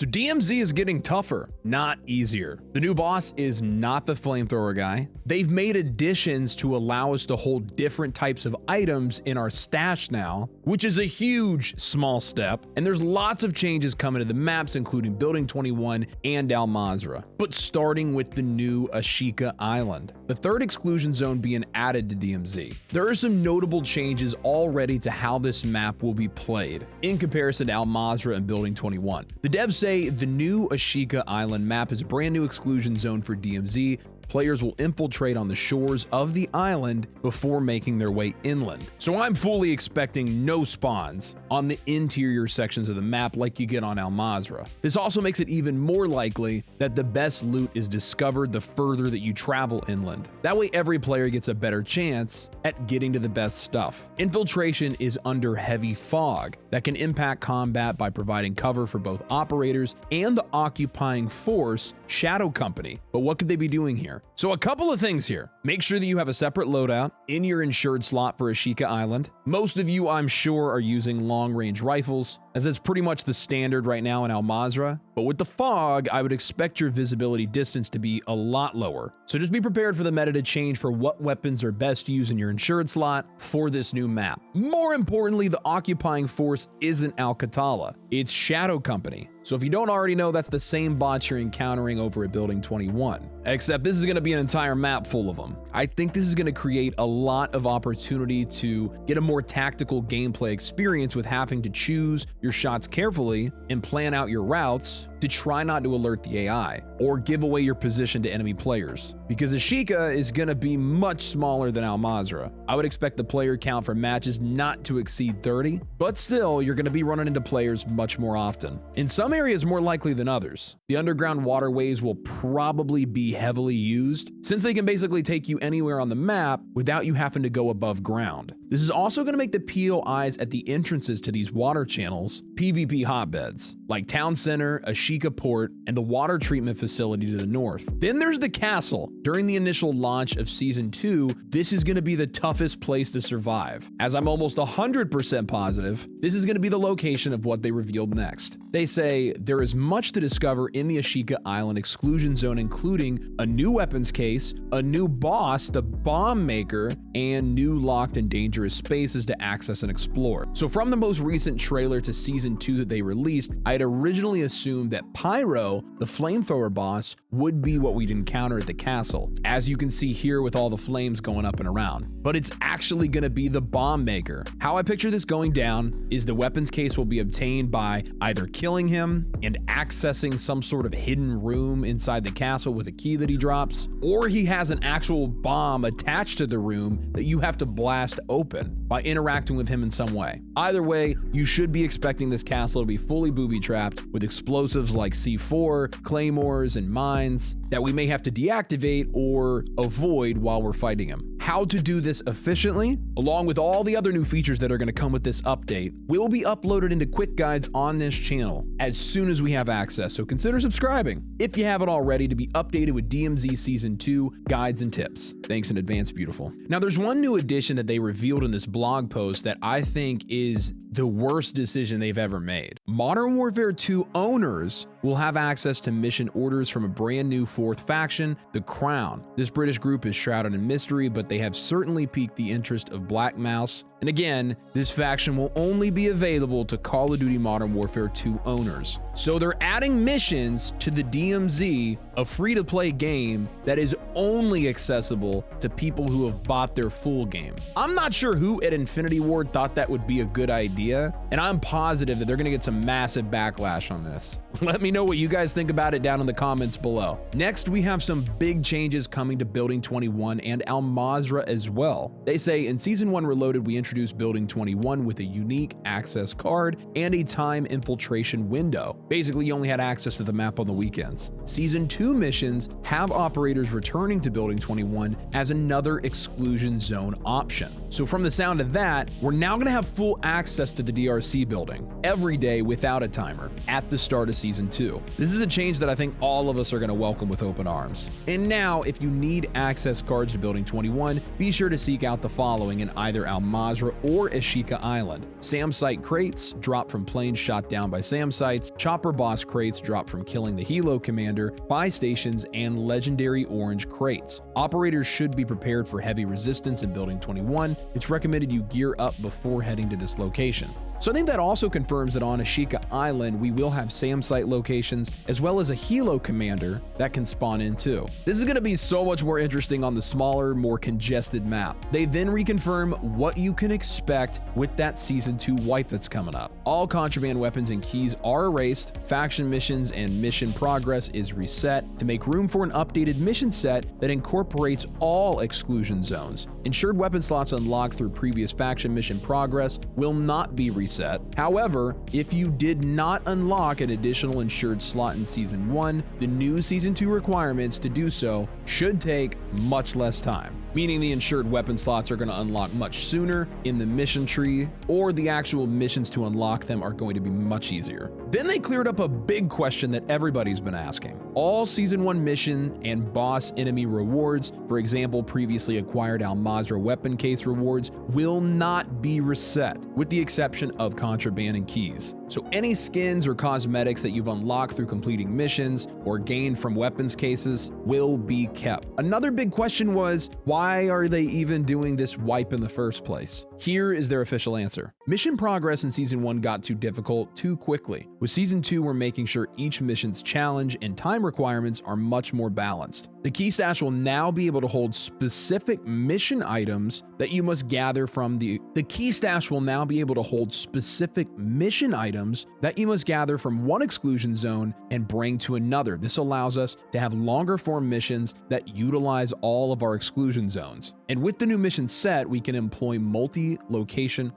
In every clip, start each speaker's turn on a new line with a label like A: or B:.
A: So DMZ is getting tougher, not easier. The new boss is not the flamethrower guy. They've made additions to allow us to hold different types of items in our stash now, which is a huge small step. And there's lots of changes coming to the maps, including Building 21 and Al Mazrah. But starting with the new Ashika Island, the third exclusion zone being added to DMZ. There are some notable changes already to how this map will be played in comparison to Al Mazrah and Building 21. The devs say the new Ashika Island map is a brand new exclusion zone for DMZ. Players will infiltrate on the shores of the island before making their way inland. So I'm fully expecting no spawns on the interior sections of the map like you get on Al Mazrah. This also makes it even more likely that the best loot is discovered the further that you travel inland. That way every player gets a better chance at getting to the best stuff. Infiltration is under heavy fog that can impact combat by providing cover for both operators and the occupying force, Shadow Company. But what could they be doing here? So a couple of things here. Make sure that you have a separate loadout in your insured slot for Ashika Island. Most of you, I'm sure, are using long-range rifles, as it's pretty much the standard right now in Al Mazrah. But with the fog, I would expect your visibility distance to be a lot lower. So just be prepared for the meta to change for what weapons are best to use in your insured slot for this new map. More importantly, the occupying force isn't Al-Qatala, it's Shadow Company. So if you don't already know, that's the same bots you're encountering over at Building 21. Except this is going to be an entire map full of them. I think this is going to create a lot of opportunity to get a more tactical gameplay experience with having to choose your shots carefully and plan out your routes to try not to alert the AI or give away your position to enemy players. Because Ashika is going to be much smaller than Al Mazrah. I would expect the player count for matches not to exceed 30, but still you're going to be running into players much more often. In some areas more likely than others. The underground waterways will probably be heavily used since they can basically take you anywhere on the map without you having to go above ground. This is also going to make the POIs at the entrances to these water channels PvP hotbeds, like Town Center, Ashika Port, and the water treatment facility to the north. Then there's the castle. During the initial launch of Season 2, this is going to be the toughest place to survive. As I'm almost 100% positive, this is going to be the location of what they revealed next. They say there is much to discover in the Ashika Island exclusion zone, including a new weapons case, a new boss, the bomb maker, and new locked and dangerous spaces to access and explore. So from the most recent trailer to Season 2 that they released, I had originally assumed that Pyro, the flamethrower boss, would be what we'd encounter at the castle, as you can see here with all the flames going up and around. But it's actually going to be the bomb maker. How I picture this going down is the weapons case will be obtained by either killing him and accessing some sort of hidden room inside the castle with a key that he drops, or he has an actual bomb attached to the room that you have to blast open by interacting with him in some way. Either way, you should be expecting this castle to be fully booby-trapped with explosives like C4, claymores, and mines that we may have to deactivate or avoid while we're fighting him. How to do this efficiently, along with all the other new features that are going to come with this update, will be uploaded into quick guides on this channel as soon as we have access, so consider subscribing if you haven't already to be updated with DMZ Season 2 guides and tips. Thanks in advance, beautiful. Now, there's one new addition that they revealed in this blog post that I think is the worst decision they've ever made. Modern Warfare 2 owners will have access to mission orders from a brand new fourth faction, the Crown. This British group is shrouded in mystery, but they have certainly piqued the interest of Black Mouse. And again, this faction will only be available to Call of Duty Modern Warfare 2 owners. So they're adding missions to the DMZ, a free-to-play game that is only accessible to people who have bought their full game. I'm not sure who at Infinity Ward thought that would be a good idea, and I'm positive that they're gonna get some massive backlash on this. Let me know what you guys think about it down in the comments below. Next, we have some big changes coming to Building 21 and Al Mazrah as well. They say in Season 1 Reloaded, we introduced Building 21 with a unique access card and a time infiltration window. Basically, you only had access to the map on the weekends. Season 2 2 missions have operators returning to Building 21 as another exclusion zone option. So from the sound of that, we're now going to have full access to the DRC building every day without a timer at the start of Season 2. This is a change that I think all of us are going to welcome with open arms. And now, if you need access cards to Building 21, be sure to seek out the following in either Al Mazrah or Ashika Island. SAM site crates drop from planes shot down by SAM sites, chopper boss crates drop from killing the Helo commander, buy stations, and legendary orange crates. Operators should be prepared for heavy resistance in Building 21. It's recommended you gear up before heading to this location. So I think that also confirms that on Ashika Island, we will have SAM site locations as well as a Helo commander that can spawn in too. This is going to be so much more interesting on the smaller, more congested map. They then reconfirm what you can expect with that Season 2 wipe that's coming up. All contraband weapons and keys are erased, faction missions and mission progress is reset to make room for an updated mission set that incorporates all exclusion zones. Ensured weapon slots unlocked through previous faction mission progress will not be reset. However, if you did not unlock an additional ensured slot in Season 1, the new Season 2 requirements to do so should take much less time, meaning the ensured weapon slots are going to unlock much sooner in the mission tree, or the actual missions to unlock them are going to be much easier. Then they cleared up a big question that everybody's been asking. All Season 1 mission and boss enemy rewards, for example, previously acquired Al Mazrah weapon case rewards, will not be reset, with the exception of contraband and keys. So any skins or cosmetics that you've unlocked through completing missions or gained from weapons cases will be kept. Another big question was, why are they even doing this wipe in the first place? Here is their official answer. Mission progress in Season 1 got too difficult too quickly. With Season 2, we're making sure each mission's challenge and time requirements are much more balanced. The key stash will now be able to hold specific mission items that you must gather from the key stash will now be able to hold specific mission items that you must gather from one exclusion zone and bring to another. This allows us to have longer form missions that utilize all of our exclusion zones. And with the new mission set, we can employ multi-location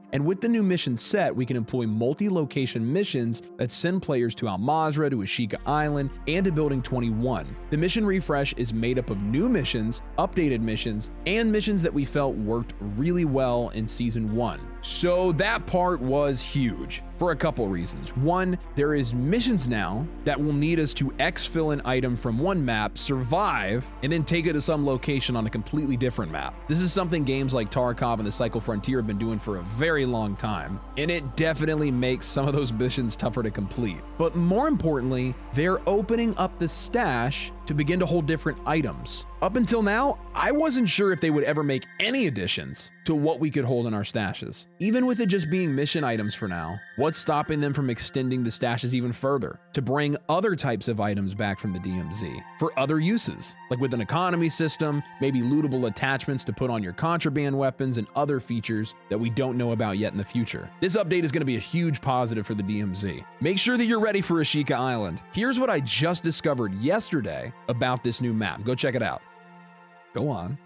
A: missions that send players to Al Mazrah, to Ashika Island, and to Building 21. The mission refresh is made up of new missions, updated missions, and missions that we felt worked really well in Season 1. So that part was huge for a couple reasons. One, there is missions now that will need us to exfil an item from one map, survive, and then take it to some location on a completely different map. This is something games like Tarkov and the Cycle Frontier have been doing for a very long time, and it definitely makes some of those missions tougher to complete. But more importantly, they're opening up the stash to begin to hold different items. Up until now, I wasn't sure if they would ever make any additions to what we could hold in our stashes. Even with it just being mission items for now, what's stopping them from extending the stashes even further to bring other types of items back from the DMZ for other uses, like with an economy system, maybe lootable attachments to put on your contraband weapons and other features that we don't know about yet in the future. This update is going to be a huge positive for the DMZ. Make sure that you're ready for Ashika Island. Here's what I just discovered yesterday about this new map. Go check it out. Go on.